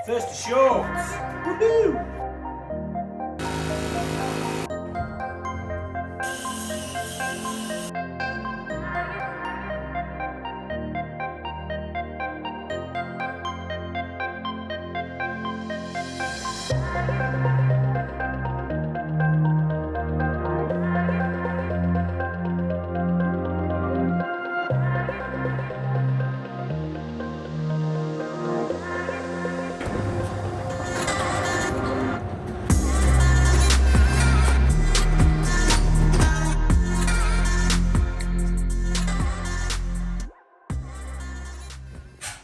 First to shorts. Woohoo!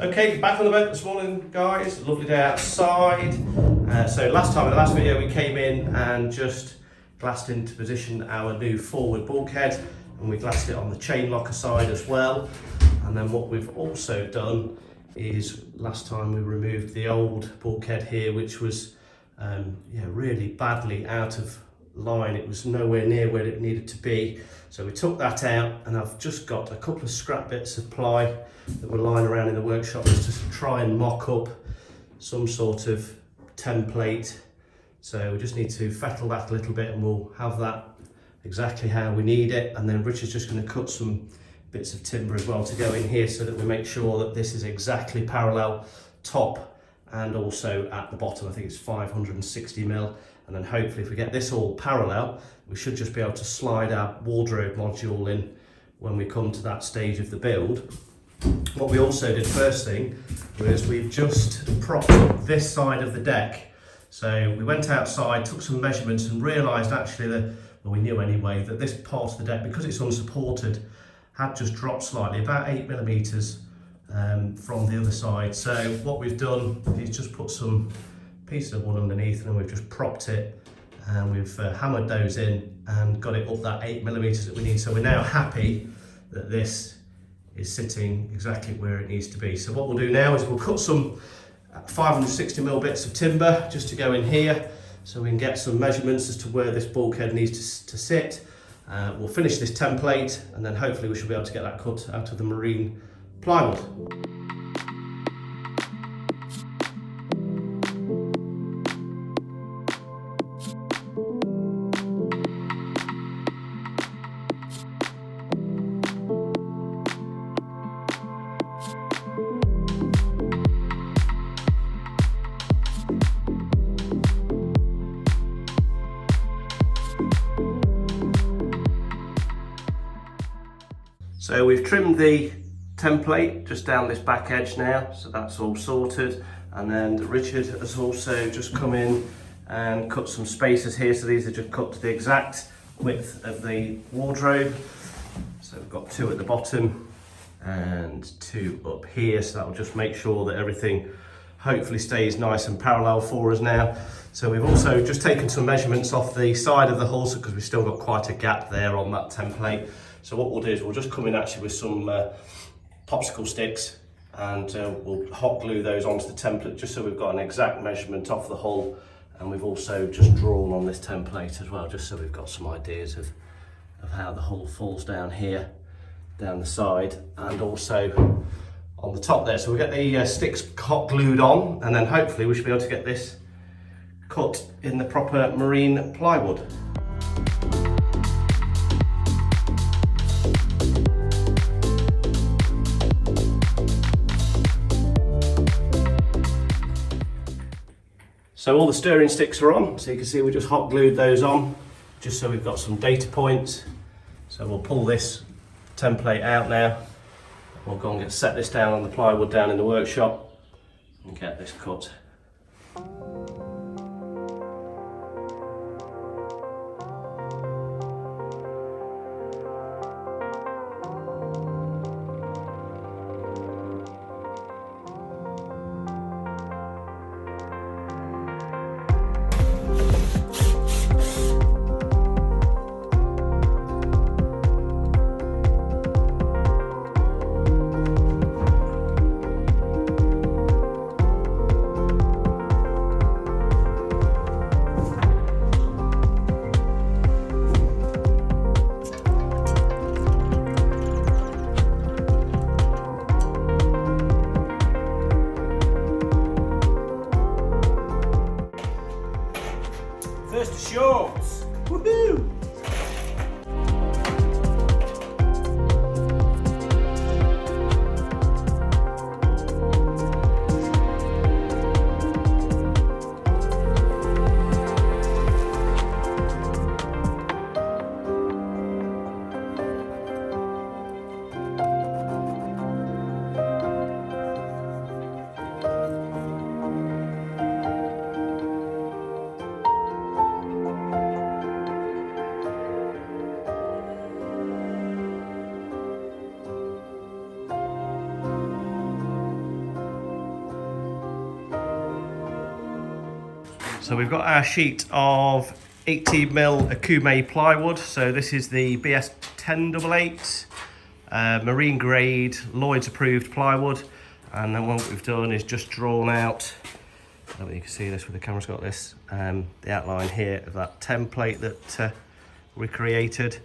Okay, back on the boat this morning, guys. Lovely day outside. So in the last video, we came in and just glassed into position our new forward bulkhead, and we glassed it on the chain locker side as well. And then what we've also done is last time we removed the old bulkhead here, which was really badly out of line. It was nowhere near where it needed to be. So we took that out, and I've just got a couple of scrap bits of ply that were lying around in the workshop just to try and mock up some sort of template. So we just need to fettle that a little bit, and we'll have that exactly how we need it. And then Richard's just going to cut some bits of timber as well to go in here so that we make sure that this is exactly parallel top and also at the bottom. I think it's 560mm. And then hopefully if we get this all parallel, we should just be able to slide our wardrobe module in when we come to that stage of the build. What we also did first thing was we've just propped up this side of the deck. So we went outside, took some measurements, and realised actually that, well, we knew anyway, that this part of the deck, because it's unsupported, had just dropped slightly, about 8mm from the other side. So what we've done is just put some pieces of wood underneath, and then we've just propped it, and we've hammered those in and got it up that 8mm that we need. So we're now happy that this is sitting exactly where it needs to be. So what we'll do now is we'll cut some 560mm bits of timber just to go in here, so we can get some measurements as to where this bulkhead needs to sit. We'll finish this template, and then hopefully we should be able to get that cut out of the marine plywood. So we've trimmed the template just down this back edge now, so that's all sorted. And then Richard has also just come in and cut some spacers here, so these are just cut to the exact width of the wardrobe. So we've got 2 at the bottom and 2 up here, so that will just make sure that everything hopefully stays nice and parallel for us now. So we've also just taken some measurements off the side of the hull, because we've still got quite a gap there on that template. So what we'll do is we'll just come in actually with some popsicle sticks, and we'll hot glue those onto the template just so we've got an exact measurement off the hull. And we've also just drawn on this template as well, just so we've got some ideas of how the hull falls down here, down the side, and also on the top there. So we'll get the sticks hot glued on, and then hopefully we should be able to get this cut in the proper marine plywood. So all the steering sticks are on, so you can see we just hot glued those on, just so we've got some data points. So we'll pull this template out now. We'll go and set this down on the plywood down in the workshop and get this cut. Woohoo! So we've got our sheet of 80mm Akume plywood. So this is the BS1088 marine grade Lloyd's approved plywood. And then what we've done is just drawn out, I don't know if you can see this with the camera's got this, the outline here of that template that we created.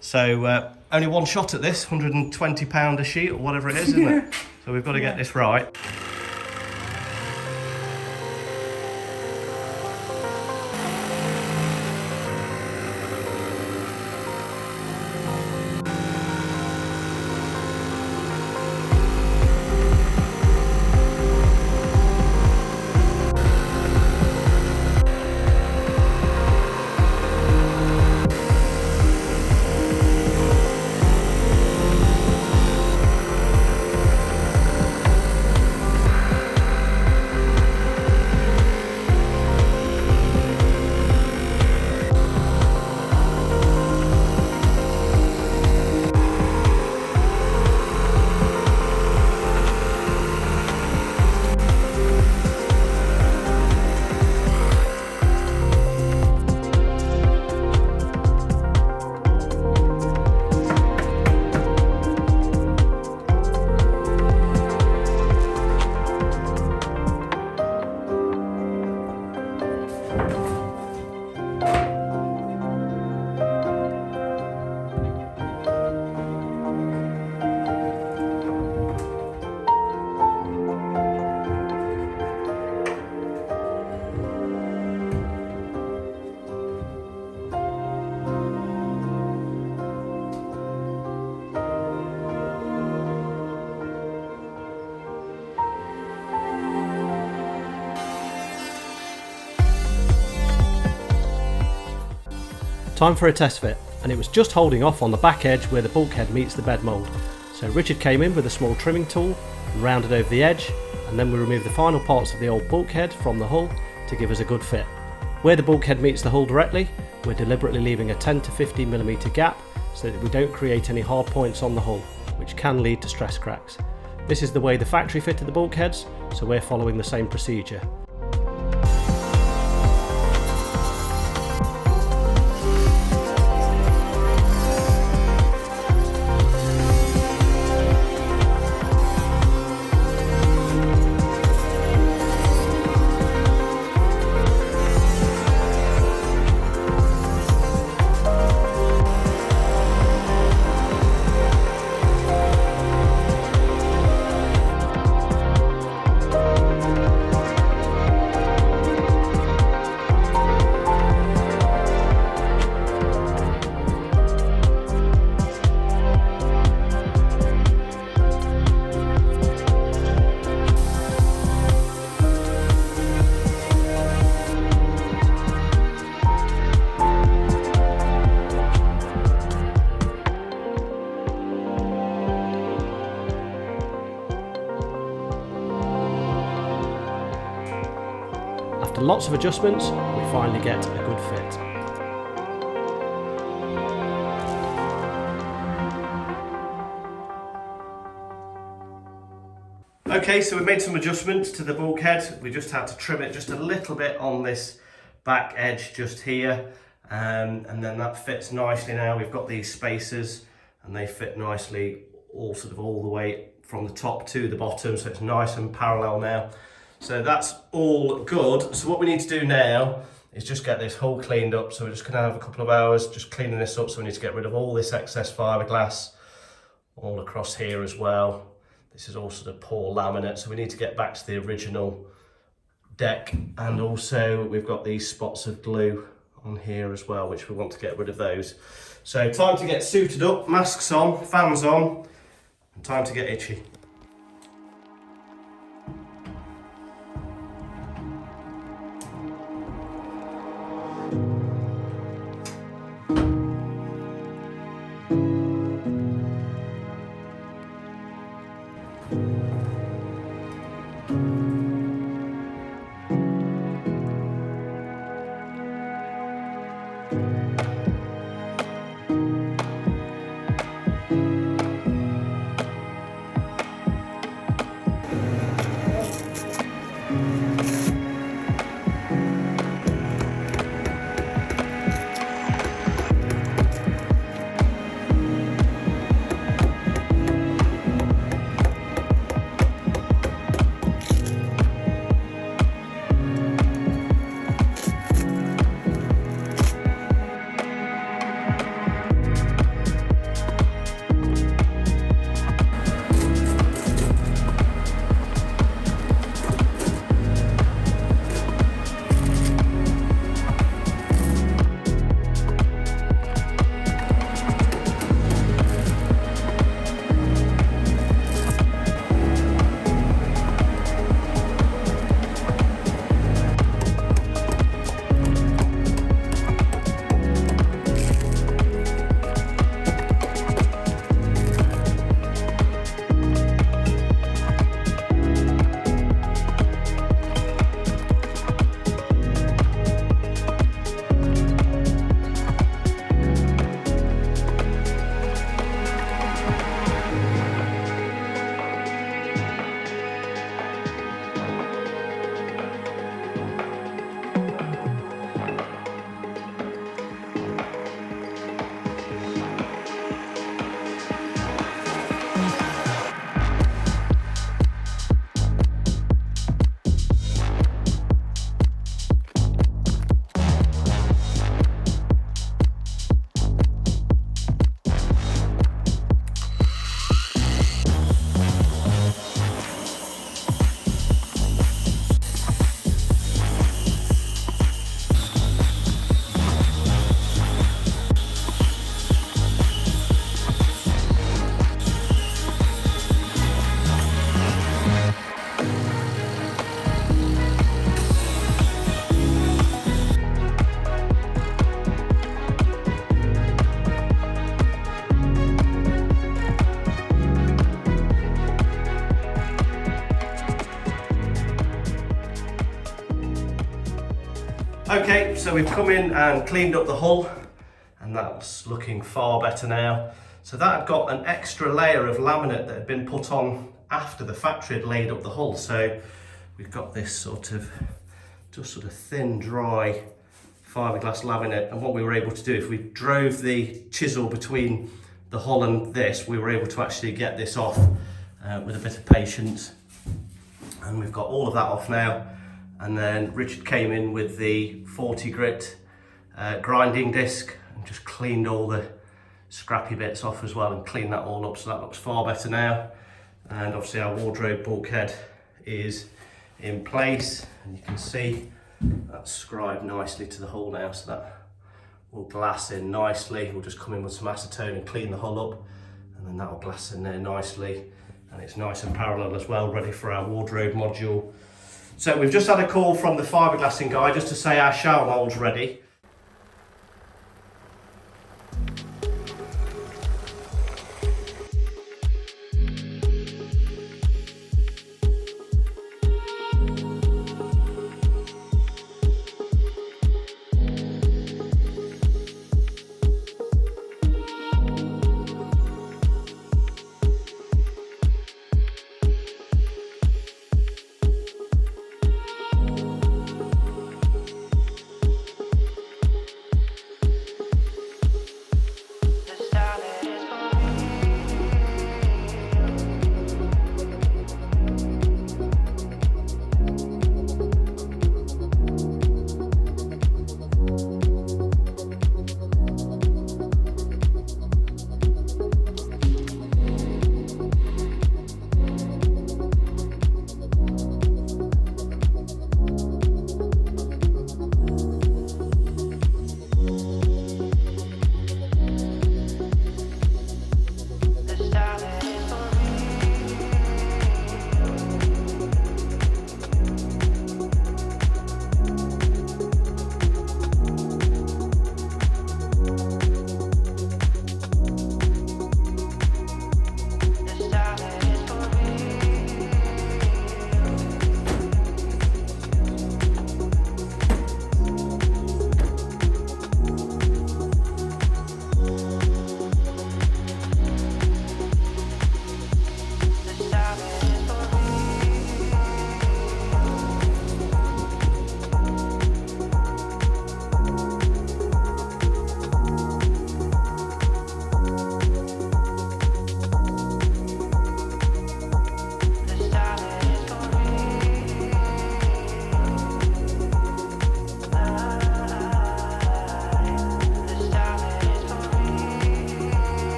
So only one shot at this, £120 a sheet or whatever it is, isn't it? So we've got to get this right. Time for a test fit, and it was just holding off on the back edge where the bulkhead meets the bed mould. So Richard came in with a small trimming tool and rounded over the edge, and then we removed the final parts of the old bulkhead from the hull to give us a good fit. Where the bulkhead meets the hull directly, we're deliberately leaving a 10 to 15mm gap so that we don't create any hard points on the hull, which can lead to stress cracks. This is the way the factory fitted the bulkheads, so we're following the same procedure. After lots of adjustments, we finally get a good fit. Okay, so we made some adjustments to the bulkhead. We just had to trim it just a little bit on this back edge just here, and then that fits nicely now. We've got these spacers and they fit nicely all the way from the top to the bottom, so it's nice and parallel now. So that's all good. So what we need to do now is just get this hull cleaned up. So we're just gonna have a couple of hours just cleaning this up. So we need to get rid of all this excess fiberglass all across here as well. This is also the poor laminate, so we need to get back to the original deck. And also we've got these spots of glue on here as well, which we want to get rid of those. So time to get suited up, masks on, fans on, and time to get itchy. Okay, so we've come in and cleaned up the hull, and that's looking far better now. So that had got an extra layer of laminate that had been put on after the factory had laid up the hull. So we've got this sort of thin, dry fiberglass laminate, and what we were able to do, if we drove the chisel between the hull and this, we were able to actually get this off with a bit of patience. And we've got all of that off now. And then Richard came in with the 40 grit grinding disc and just cleaned all the scrappy bits off as well and cleaned that all up, so that looks far better now. And obviously our wardrobe bulkhead is in place, and you can see that's scribed nicely to the hull now, so that will glass in nicely. We'll just come in with some acetone and clean the hull up, and then that will glass in there nicely, and it's nice and parallel as well, ready for our wardrobe module. So we've just had a call from the fiberglassing guy just to say our shower mould's ready.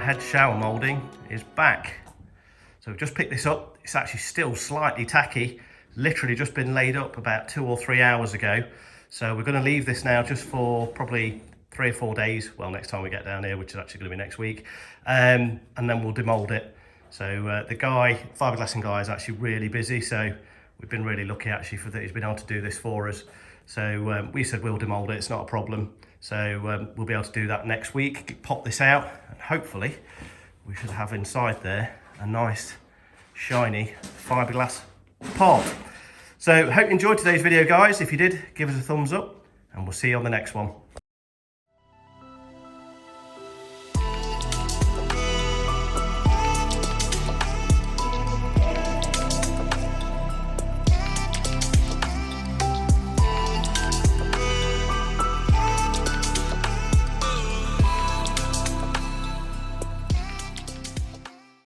head shower moulding is back. So we've just picked this up. It's actually still slightly tacky. Literally just been laid up about 2 or 3 hours ago. So we're going to leave this now just for probably 3 or 4 days. Well, next time we get down here, which is actually going to be next week. And then we'll demould it. So the guy, fiberglassing guy, is actually really busy. So we've been really lucky actually for that he's been able to do this for us. So we said we'll demould it, it's not a problem. So we'll be able to do that next week, pop this out, and hopefully we should have inside there a nice shiny fiberglass part. So hope you enjoyed today's video, guys. If you did, give us a thumbs up and we'll see you on the next one.